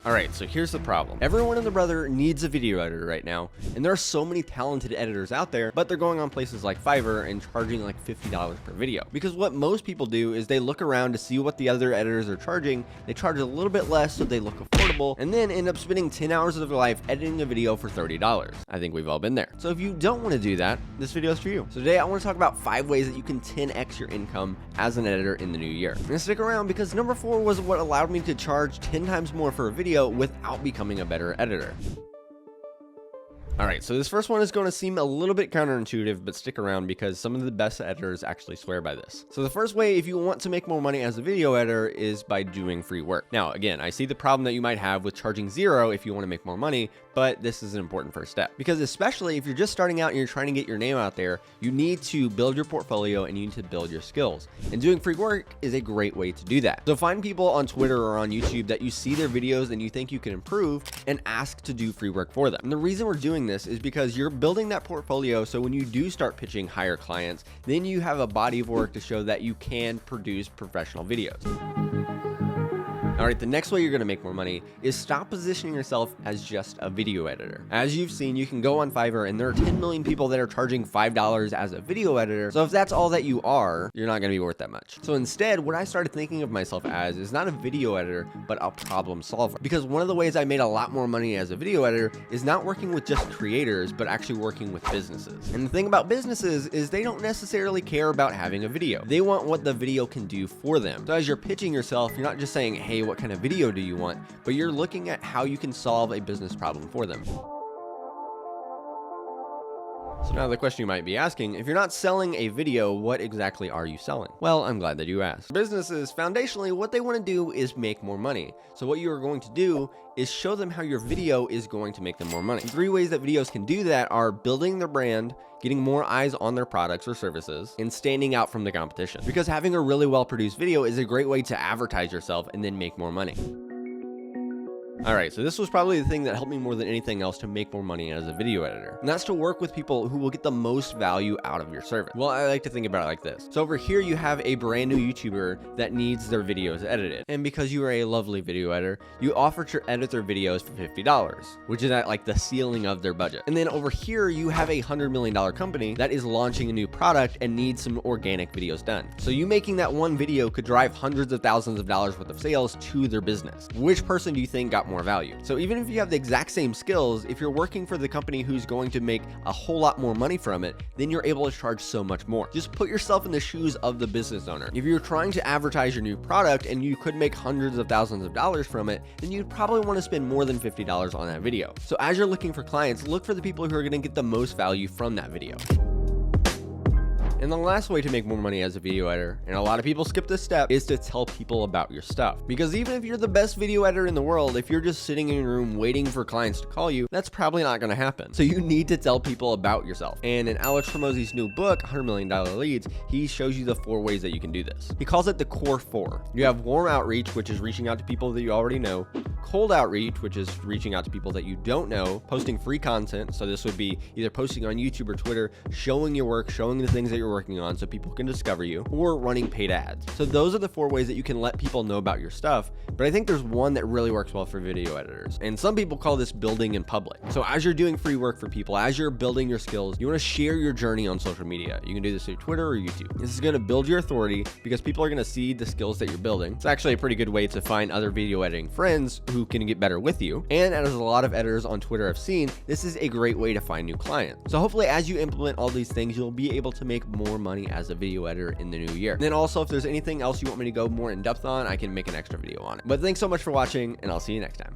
Alright, so here's the problem. Everyone and their brother needs a video editor right now, and there are so many talented editors out there, but they're going on places like Fiverr and charging like $50 per video. Because what most people do is they look around to see what the other editors are charging, they charge a little bit less so they look affordable, and then end up spending 10 hours of their life editing a video for $30. I think we've all been there. So if you don't want to do that, this video is for you. So today I want to talk about 5 ways that you can 10x your income as an editor in the new year. And stick around because number 4 was what allowed me to charge 10 times more for a video without becoming a better editor. Alright, so this first one is going to seem a little bit counterintuitive, but stick around because some of the best editors actually swear by this. So the first way, if you want to make more money as a video editor, is by doing free work. Now, again, I see the problem that you might have with charging $0 if you want to make more money, but this is an important first step. Because especially if you're just starting out and you're trying to get your name out there, you need to build your portfolio and you need to build your skills. And doing free work is a great way to do that. So find people on Twitter or on YouTube that you see their videos and you think you can improve and ask to do free work for them. And the reason we're doing this is because you're building that portfolio, so when you do start pitching higher clients, then you have a body of work to show that you can produce professional videos. All right, the next way you're going to make more money is stop positioning yourself as just a video editor. As you've seen, you can go on Fiverr and there are 10 million people that are charging $5 as a video editor. So if that's all that you are, you're not going to be worth that much. So instead, what I started thinking of myself as is not a video editor, but a problem solver. Because one of the ways I made a lot more money as a video editor is not working with just creators, but actually working with businesses. And the thing about businesses is they don't necessarily care about having a video. They want what the video can do for them. So as you're pitching yourself, you're not just saying, hey, what kind of video do you want? But you're looking at how you can solve a business problem for them. So now the question you might be asking, if you're not selling a video, what exactly are you selling? Well, I'm glad that you asked. Businesses, foundationally, what they want to do is make more money. So what you are going to do is show them how your video is going to make them more money. 3 ways that videos can do that are building their brand, getting more eyes on their products or services, and standing out from the competition. Because having a really well-produced video is a great way to advertise yourself and then make more money. Alright, so this was probably the thing that helped me more than anything else to make more money as a video editor. And that's to work with people who will get the most value out of your service. Well, I like to think about it like this. So over here you have a brand new YouTuber that needs their videos edited. And because you are a lovely video editor, you offer to edit their videos for $50, which is at like the ceiling of their budget. And then over here you have a $100 million company that is launching a new product and needs some organic videos done. So you making that one video could drive hundreds of thousands of dollars worth of sales to their business. Which person do you think got more value? So even if you have the exact same skills, if you're working for the company who's going to make a whole lot more money from it, then you're able to charge so much more. Just put yourself in the shoes of the business owner. If you're trying to advertise your new product and you could make hundreds of thousands of dollars from it, then you'd probably want to spend more than $50 on that video. So as you're looking for clients, look for the people who are going to get the most value from that video. And the last way to make more money as a video editor, and a lot of people skip this step, is to tell people about your stuff. Because even if you're the best video editor in the world, if you're just sitting in your room waiting for clients to call you, that's probably not going to happen. So you need to tell people about yourself. And in Alex Hormozi's new book, $100 Million Leads, he shows you the 4 ways that you can do this. He calls it the core 4. You have warm outreach, which is reaching out to people that you already know. Cold outreach, which is reaching out to people that you don't know, posting free content. So this would be either posting on YouTube or Twitter, showing your work, showing the things that you're working on so people can discover you, or running paid ads. So those are the 4 ways that you can let people know about your stuff. But I think there's one that really works well for video editors. And some people call this building in public. So as you're doing free work for people, as you're building your skills, you want to share your journey on social media. You can do this through Twitter or YouTube. This is going to build your authority because people are going to see the skills that you're building. It's actually a pretty good way to find other video editing friends who can get better with you. And as a lot of editors on Twitter have seen, this is a great way to find new clients. So hopefully as you implement all these things, you'll be able to make more money as a video editor in the new year. And then also, if there's anything else you want me to go more in depth on, I can make an extra video on it. But thanks so much for watching, and I'll see you next time.